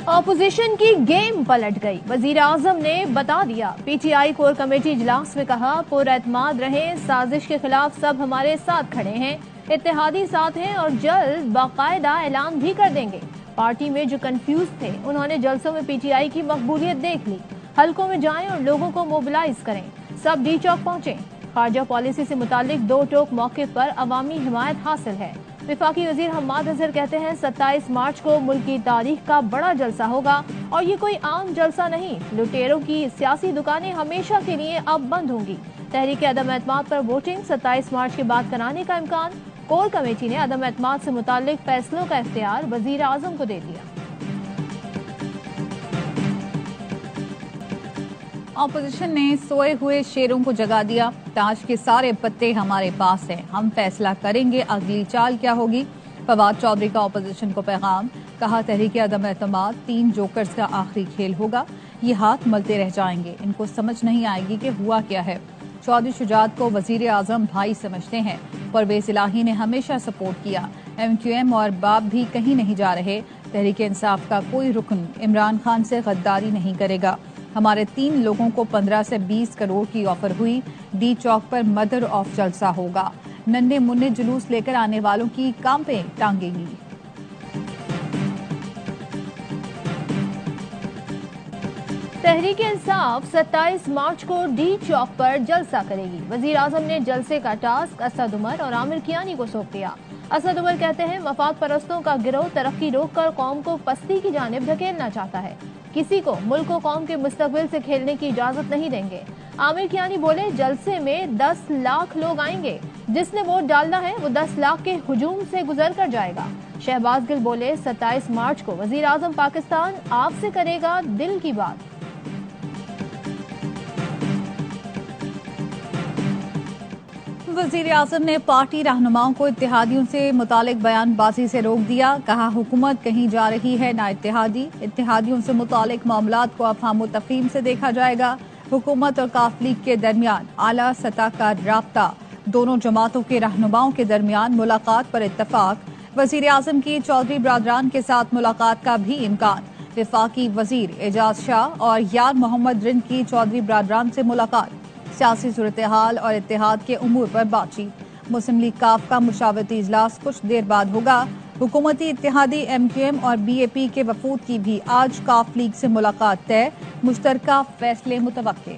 Opposition की game पलट गई। वजीर आजम ने बता दिया। पीटीआई कोर कमेटी इजलास में कहा, पुरएतमाद रहे, साजिश के खिलाफ सब हमारे साथ खड़े हैं, इत्तेहादी साथ हैं और जल्द बाकायदा ऐलान भी कर देंगे। पार्टी में जो कंफ्यूज थे उन्होंने जलसों में पीटीआई की मकबूलियत देख ली। हलकों में जाएं और लोगों को मोबिलाइज करें। सब डी चौक पहुंचे। खारजा पॉलिसी से मुतालिक दो टोक मौके पर अवामी हिमायत हासिल है। विफाकी वजीर हम्माद अजहर कहते हैं, 27 मार्च को मुल्क की तारीख का बड़ा जलसा होगा और ये कोई आम जलसा नहीं। लुटेरों की सियासी दुकानें हमेशा के लिए अब बंद होंगी। तहरीक अदम एतमाद पर वोटिंग 27 मार्च के बाद कराने का इम्कान। कोर कमेटी ने अदम एतमाद से मुतालिक फैसलों का इख्तियार वजीर आजम को दे दिया। ऑपोजिशन ने सोए हुए शेरों को जगा दिया। ताश के सारे पत्ते हमारे पास हैं, हम फैसला करेंगे अगली चाल क्या होगी। फवाद चौधरी का ऑपोजिशन को पैगाम। कहा, तहरीक अदम एतमाद 3 जोकर्स का आखिरी खेल होगा। ये हाथ मलते रह जाएंगे, इनको समझ नहीं आएगी कि हुआ क्या है। चौधरी शुजात को वजीर आजम भाई समझते हैं। परवेज इलाही ने हमेशा सपोर्ट किया। MQM और बाप भी कहीं नहीं जा रहे। तहरीक इंसाफ का कोई रुकन इमरान खान से गद्दारी नहीं करेगा। हमारे 3 लोगों को 15 से 20 करोड़ की ऑफर हुई। डी चौक पर मदर ऑफ जलसा होगा। नन्हे मुन्ने जुलूस लेकर आने वालों की कांपे टांगेगी। तहरीक इंसाफ 27 मार्च को डी चौक पर जलसा करेगी। वजीर आजम ने जलसे का टास्क असद उमर और आमिर कियानी को सौंप दिया। असद उमर कहते हैं, मफाद परस्तों का गिरोह तरक्की रोककर कौम को पस्ती की जानिब धकेलना चाहता है। किसी को मुल्क और कौम के मुस्तकबिल से खेलने की इजाजत नहीं देंगे। आमिर कियानी बोले, जलसे में 10 लाख लोग आएंगे। जिसने वोट डालना है वो 10 लाख के हुजूम से गुजर कर जाएगा। शहबाज गिल बोले, 27 मार्च को वजीर आजम पाकिस्तान आपसे करेगा दिल की बात। वजीर आजम ने पार्टी रहनुमाओं को इत्तेहादियों से मुतालिक बयानबाजी से रोक दिया। कहा, हुकूमत कहीं जा रही है ना इत्तेहादियों से मुतालिक मामलात को अफहाम तफहीम से देखा जाएगा। हुकूमत और काफ लीग के दरमियान आला सतह का राब्ता। दोनों जमातों के रहनुमाओं के दरमियान मुलाकात पर इत्तफाक। वजीर आजम की चौधरी बरादरान के साथ मुलाकात का भी इम्कान। विफाकी वजीर एजाज शाह और यार मोहम्मद रिंद की चौधरी बरादरान से मुलाकात। सियासी सूरत हाल और इत्तेहाद के उमूर पर बातचीत। मुस्लिम लीग काफ का मुशावरती इजलास कुछ देर बाद होगा। हुकूमती इत्तेहादी MQM और BAP के वफूद की भी आज काफ लीग से मुलाकात तय। मुश्तरका फैसले मुतवक्के।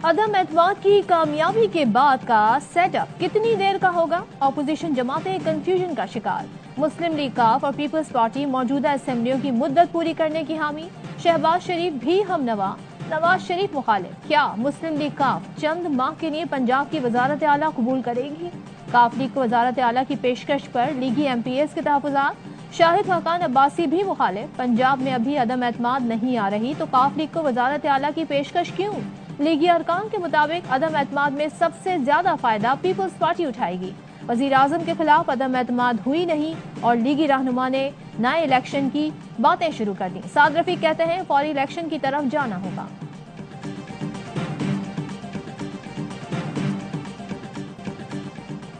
अदम एतमाद की कामयाबी के बाद का सेटअप कितनी देर का होगा? ऑपोजिशन जमातें कंफ्यूजन का शिकार। मुस्लिम लीग काफ और पीपल्स पार्टी मौजूदा असेंबलियों की मुद्दत पूरी करने की हामी। शहबाज शरीफ भी हमनवा, नवाज शरीफ मुखालिफ। क्या मुस्लिम लीग काफ चंद माह के लिए पंजाब की वजारत आला कबूल करेगी? काफ लीग को वजारत आला की पेशकश पर लीगी MPs के तहफ़्फ़ुज़ात। शाहिद खाकान अब्बासी भी मुखालिफ। पंजाब में अभी अदम एतमाद नहीं आ रही तो काफ लीग को वजारत आला की पेशकश क्यों? लीगी अरकान के मुताबिक अदम एतमाद में सबसे ज्यादा फायदा पीपल्स पार्टी उठाएगी। वजीर आजम के खिलाफ अदम एतमाद हुई नहीं और लीगी रहनुमा ने नए इलेक्शन की बातें शुरू कर दी। साद रफीक कहते हैं, फौरी इलेक्शन की तरफ जाना होगा।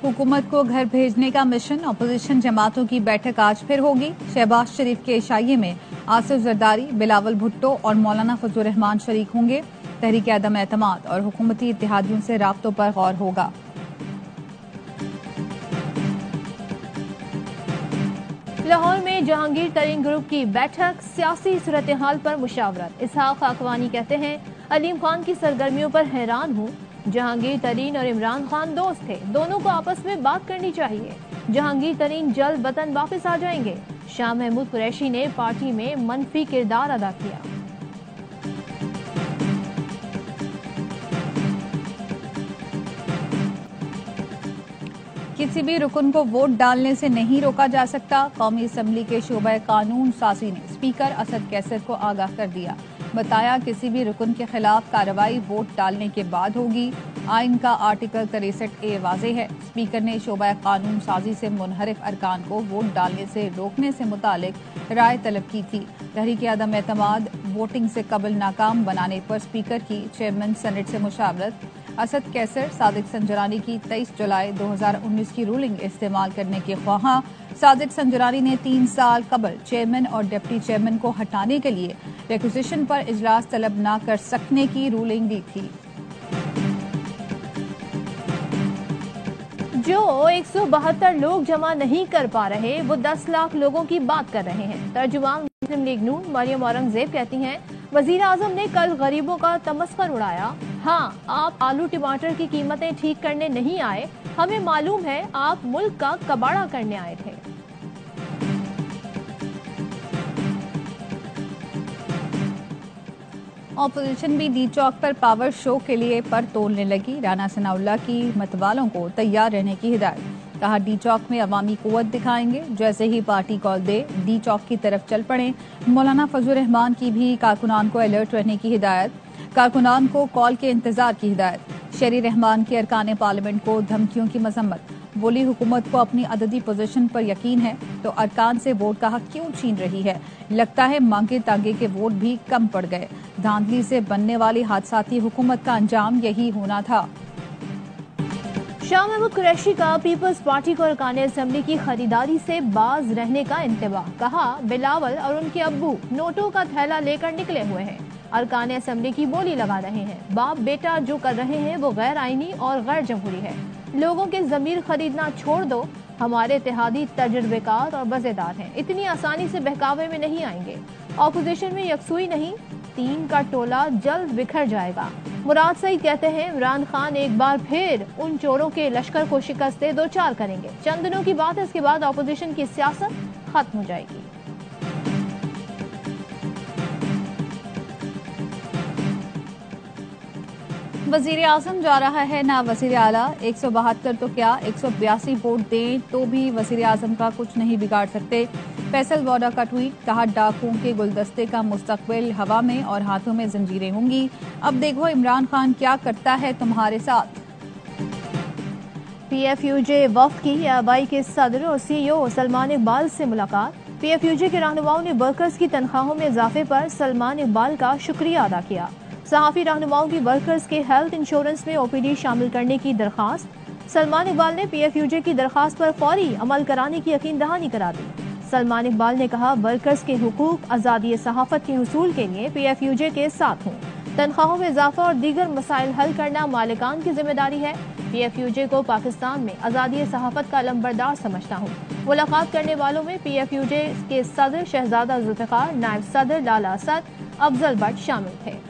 हुकूमत को घर भेजने का मिशन। अपोजिशन जमातों की बैठक आज फिर होगी। शहबाज शरीफ के इशाइये में आसिफ जरदारी, बिलावल भुट्टो और मौलाना फजलुर रहमान शरीक होंगे। तहरीक अदम एतमाद और हुकूमती इत्तेहादियों से राब्तों पर गौर होगा। लाहौर में जहांगीर तरीन ग्रुप की बैठक। सियासी सूरत हाल पर मुशावरत। इसहाक अकवानी कहते हैं, अलीम खान की सरगर्मियों पर हैरान हूँ। जहांगीर तरीन और इमरान खान दोस्त थे, दोनों को आपस में बात करनी चाहिए। जहांगीर तरीन जल्द वतन वापस आ जाएंगे। शाह महमूद कुरैशी ने पार्टी में मनफी किरदार अदा किया। किसी भी रुकन को वोट डालने से नहीं रोका जा सकता। कौमी असम्बली के शोबा कानून साजी ने स्पीकर असद कैसर को आगाह कर दिया। बताया, किसी भी रुकन के खिलाफ कार्रवाई वोट डालने के बाद होगी। आइन का आर्टिकल 63A वाज़ेह है। स्पीकर ने शोबा कानून साजी से मुनहरिफ अरकान को वोट डालने से रोकने से मुतालिक राय तलब की थी। तहरीक अदम एतमाद वोटिंग से कबल नाकाम बनाने पर स्पीकर की चेयरमैन सेनेट से मुशावरत। असद कैसर सादिक संजरानी की 23 जुलाई 2019 की रूलिंग इस्तेमाल करने के ख्वाहां सादिक संजरानी ने 3 साल कबल चेयरमैन और डिप्टी चेयरमैन को हटाने के लिए रिक्विजिशन पर इजलास तलब न कर सकने की रूलिंग दी थी। जो 172 लोग जमा नहीं कर पा रहे वो 10 लाख लोगों की बात कर रहे हैं। तर्जुमान मुस्लिम लीग नून मरियम औरंगजेब कहती हैं, वजीर आजम ने कल गरीबों का तमस्खर उड़ाया। हाँ, आप आलू टमाटर की कीमतें ठीक करने नहीं आए, हमें मालूम है आप मुल्क का कबाड़ा करने आए थे। ऑपोजिशन भी डी चौक पर पावर शो के लिए पर तोड़ने लगी। राना सनाउल्लाह की मतवालों को तैयार रहने की हिदायत। कहा, डी चौक में अवामी कुव्वत दिखाएंगे, जैसे ही पार्टी कॉल दे डी चौक की तरफ चल पड़े। मौलाना फजलुर रहमान की भी कारकुनान को अलर्ट रहने की हिदायत। कारकुनान को कॉल के इंतजार की हिदायत। शेरी रहमान के अरकान पार्लियामेंट को धमकियों की मजम्मत। बोली, हुकूमत को अपनी अददी पोजीशन पर यकीन है तो अरकान से वोट का हक क्यों छीन रही है। लगता है मांगे तांगे के वोट भी कम पड़ गए। धांधली से बनने वाली हादसाती हुकूमत का अंजाम यही होना था। शाह महमूद कुरैशी का पीपल्स पार्टी को अरकान असेंबली की खरीदारी से बाज रहने का इंतबाह। कहा, बिलावल और उनके अब्बू नोटों का थैला लेकर निकले हुए हैं, अरकान असेंबली की बोली लगा रहे हैं। बाप बेटा जो कर रहे हैं वो गैर आईनी और गैर जमहूरी है। लोगों के जमीर खरीदना छोड़ दो। हमारे इत्तेहादी तजुर्बेकार और मजेदार हैं, इतनी आसानी से बहकावे में नहीं आएंगे। ऑपोजिशन में यकसुई नहीं, 3 का टोला जल्द बिखर जाएगा। मुराद सईद कहते हैं, इमरान खान एक बार फिर उन चोरों के लश्कर को शिकस्त दो चार करेंगे। चंद दिनों की बात है, इसके बाद ऑपोजिशन की सियासत खत्म हो जाएगी। वजीर आजम जा रहा है ना वजीर आला। 172 तो क्या 182 वोट दें तो भी वजीर आजम का कुछ नहीं बिगाड़ सकते। फैसल वोडा का ट्वीट। कहा, डाकुओं के गुलदस्ते का मुस्तकबिल हवा में और हाथों में जंजीरें होंगी। अब देखो इमरान खान क्या करता है तुम्हारे साथ। PFUJ वफ्द की आबाई के सदर और CEO सलमान इकबाल से मुलाकात। PFUJ के रहनुमाओं ने वर्कर्स की तनख्वाहों में इजाफे पर सलमान इकबाल का शुक्रिया अदा किया। सहाफी रहनुमाओं की वर्कर्स के हेल्थ इंश्योरेंस में OPD शामिल करने की दरखास्त। सलमान इकबाल ने PFUJ की दरखास्त पर फौरी अमल कराने की यकीन दहानी करा दी। सलमान इकबाल ने कहा, वर्कर्स के हुकूक आज़ादी सहाफत के हुसूल के लिए PFUJ के साथ हूँ। तनख्वाहों में इजाफा और दीगर मसाइल हल करना मालिकान की जिम्मेदारी है। PFUJ को पाकिस्तान में आज़ादी सहाफत का अलंबरदार समझता हूँ। मुलाकात करने वालों में PFUJ के सदर शहजादा जुल्फ़िकार, नायब सदर लाला असद, अफजल भट्ट शामिल थे।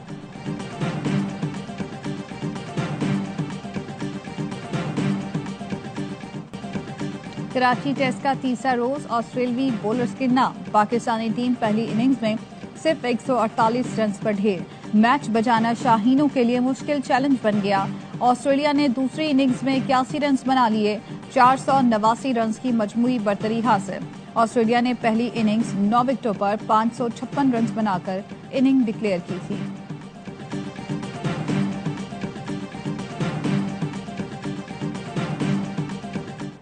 कराची टेस्ट का तीसरा रोज ऑस्ट्रेलियाई बॉलर्स के नाम। पाकिस्तानी टीम पहली इनिंग्स में सिर्फ 148 रन पर ढेर। मैच बचाना शाहीनों के लिए मुश्किल चैलेंज बन गया। ऑस्ट्रेलिया ने दूसरी इनिंग्स में 81 रन बना लिए। 489 रन की मजमूई बरतरी हासिल। ऑस्ट्रेलिया ने पहली इनिंग्स 9 विकेटों पर 556 रन बनाकर इनिंग डिक्लेयर की थी।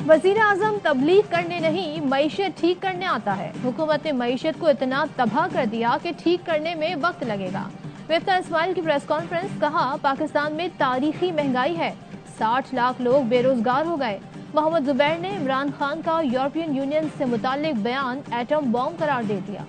वजीर आजम तबलीग करने नहीं, मईशत ठीक करने आता है। हुकूमत ने मईशत को इतना तबाह कर दिया कि ठीक करने में वक्त लगेगा। वफ्ता इस्माइल की प्रेस कॉन्फ्रेंस। कहा, पाकिस्तान में तारीखी महंगाई है, 60 लाख लोग बेरोजगार हो गए। मोहम्मद जुबैर ने इमरान खान का यूरोपियन यूनियन से मुताल्लिक बयान एटम बॉम्ब करार दे दिया।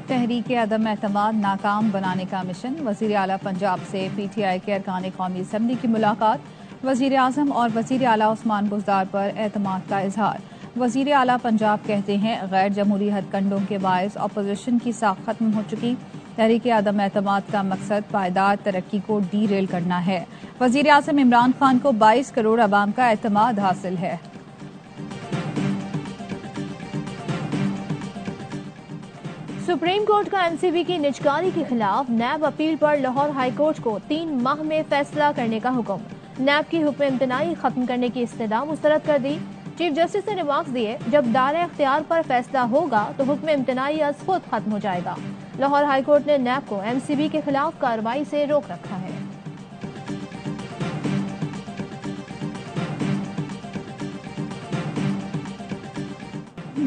तहरीक अदम एतमाद नाकाम बनाने का मिशन। वजीर आला पंजाब से PTI के अरकान कौमी असम्बली की मुलाकात। वजीर आजम और वजीर आला उस्मान बुज़दार पर एतमाद का इजहार। वजीर आला पंजाब कहते हैं, गैर जमहूरी हथकंडों के बायस अपोजिशन की साख खत्म हो चुकी। तहरीक अदम एतमाद का मकसद पायदार तरक्की को डीरेल करना है। वजीर आजम इमरान खान को 22 करोड़ अवाम का एतमाद हासिल है। सुप्रीम कोर्ट का MCB की निजकारी के खिलाफ नैब अपील पर लाहौर हाई कोर्ट को 3 माह में फैसला करने का हुक्म। नैब की हुक्म इम्तनाई खत्म करने की इस्तदा मुस्तरद कर दी। चीफ जस्टिस ने रिमार्क्स दिए, जब दायरे अख्तियार पर फैसला होगा तो हुक्म इम्तनाई अज खुद खत्म हो जाएगा। लाहौर हाई कोर्ट ने नैब को MCB के खिलाफ कार्रवाई से रोक रखा है।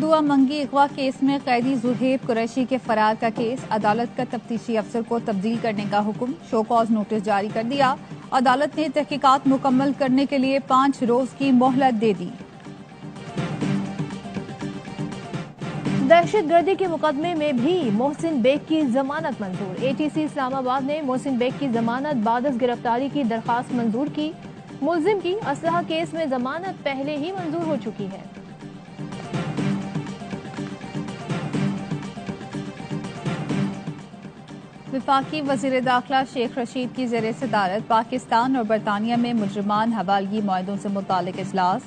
दुआ मंगी अगवा केस में कैदी जुहेब कुरैशी के फरार का केस, अदालत का तफ्तीशी अफसर को तब्दील करने का हुक्म, शो कॉज नोटिस जारी कर दिया। अदालत ने तहकीकात मुकम्मल करने के लिए 5 रोज की मोहलत दे दी। दहशतगर्दी के मुकदमे में भी मोहसिन बेग की जमानत मंजूर। एटीसी इस्लामाबाद ने मोहसिन बेग की जमानत बादस गिरफ्तारी की दरखास्त मंजूर की। मुलजिम की असलहा केस में जमानत पहले ही मंजूर हो चुकी है। वफाकी वजीर दाखिला शेख रशीद की ज़ेरे सदारत पाकिस्तान और बरतानिया में मुजरमान हवालगी मुआहदों से मुतालिक इजलास।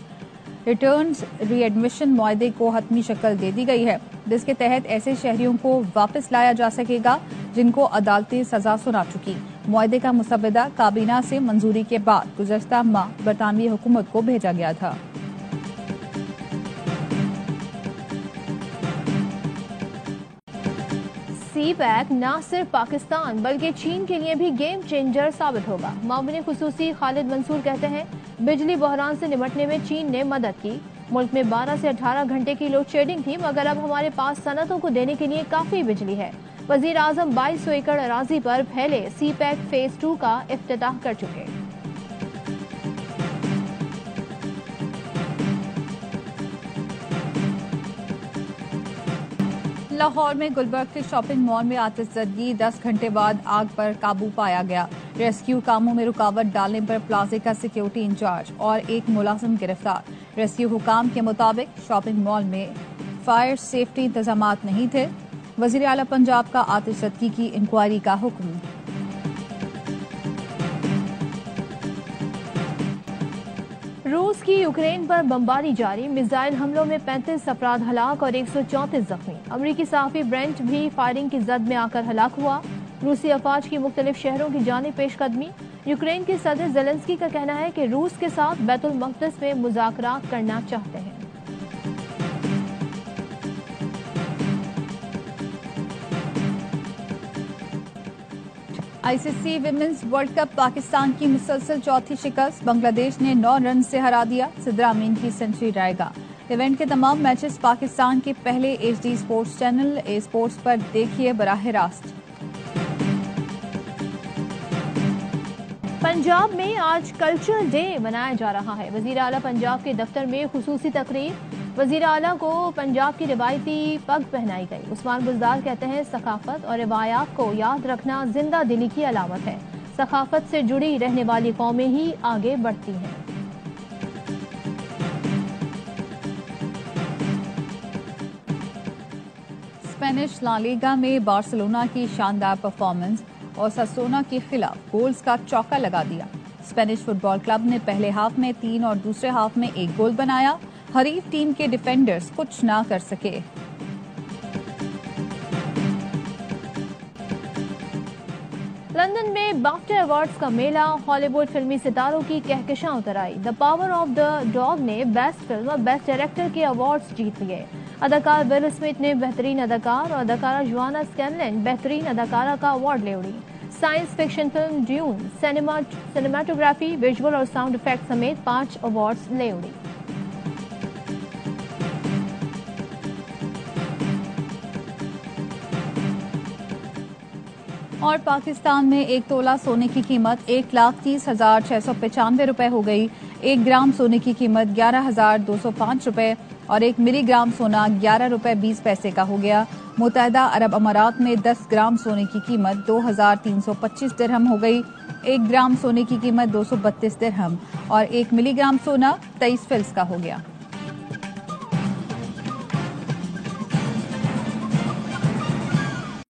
रिटर्न्स रीएडमिशन मुआहदे को हतमी शक्ल दे दी गई है, जिसके तहत ऐसे शहरियों को वापस लाया जा सकेगा जिनको अदालतें सजा सुना चुकी। मुआहदे का मुसवदा काबीना से मंजूरी के बाद गुज़श्ता माह बरतानवी हुकूमत को भेजा गया था। सीपैक न सिर्फ पाकिस्तान बल्कि चीन के लिए भी गेम चेंजर साबित होगा। मामले खुसूसी खालिद मंसूर कहते हैं, बिजली बहरान से निपटने में चीन ने मदद की। मुल्क में 12 से 18 घंटे की लोड शेडिंग थी, मगर अब हमारे पास सनतों को देने के लिए काफी बिजली है। वजीर आजम 2200 एकड़ अराजी पर फैले सीपैक फेज 2 का इफ्तिताह कर चुके। लाहौर में गुलबर्ग के शॉपिंग मॉल में आतिशज़दगी, 10 घंटे बाद आग पर काबू पाया गया। रेस्क्यू कामों में रुकावट डालने पर प्लाजे का सिक्योरिटी इंचार्ज और एक मुलाजिम गिरफ्तार। रेस्क्यू हुकाम के मुताबिक शॉपिंग मॉल में फायर सेफ्टी इंतजामात नहीं थे। वजीर आला पंजाब का आतिशज़दगी की इंक्वायरी का हुक्म। रूस की यूक्रेन पर बमबारी जारी, मिसाइल हमलों में 35 अफराद हलाक और 134 जख्मी। अमरीकी सहाफी ब्रेंट भी फायरिंग की जद में आकर हलाक हुआ। रूसी अफवाज की मुख्तलिफ शहरों की जानी पेशकदमी। यूक्रेन के सदर ज़ेलेंस्की का कहना है कि रूस के साथ बैतुल मक़दस में मुज़ाकरात करना चाहते हैं। ICC women's world cup Pakistan की मुसलसल चौथी शिकस्त, बांग्लादेश ने 9 रन से हरा दिया। सिद्रा अमीन की सेंचुरी रहेगा। इवेंट के तमाम मैचेस पाकिस्तान के पहले एचडी स्पोर्ट्स चैनल ए स्पोर्ट्स पर देखिए बराह रास्त। पंजाब में आज कल्चरल डे मनाया जा रहा है। वजीर आला पंजाब के दफ्तर में खुसूसी तकरीर, वजीर आला को पंजाब की रिवायती पग पहनाई गई। उस्मान बुज़दार कहते हैं, सकाफत और रिवायात को याद रखना जिंदा दिली की अलामत है। सकाफत से जुड़ी रहने वाली कौमें ही आगे बढ़ती हैं। स्पेनिश ला लीगा में बार्सिलोना की शानदार परफॉर्मेंस और ससोना के खिलाफ गोल्स का चौका लगा दिया। स्पेनिश फुटबॉल क्लब ने पहले हाफ में 3 और दूसरे हाफ में 1 गोल बनाया। हरीफ टीम के डिफेंडर्स कुछ ना कर सके। लंदन में बाफ्टा अवार्ड्स का मेला, हॉलीवुड फिल्मी सितारों की कहकशां उतर आई। The power of the dog ने बेस्ट फिल्म और बेस्ट डायरेक्टर के अवार्ड्स जीत लिए। अदाकार विल स्मिथ ने बेहतरीन अदाकार और अदाकारा जोआना स्कैनलन बेहतरीन अदाकारा का अवार्ड ले उड़ी। Science fiction film dune cinematography, visual और साउंड इफेक्ट समेत 5 अवार्ड्स ले उड़ी। और पाकिस्तान में 1 तोला सोने की कीमत 1,30,695 रुपए हो गई। 1 ग्राम सोने की कीमत 11,205 रुपए और 1 मिलीग्राम सोना 11 रुपए 20 पैसे का हो गया। मुत्तहदा अरब अमारात में 10 ग्राम सोने की कीमत 2,325 दिरहम हो गई। 1 ग्राम सोने की कीमत 232 दिरहम और 1 मिलीग्राम सोना 23 फिल्स का हो गया।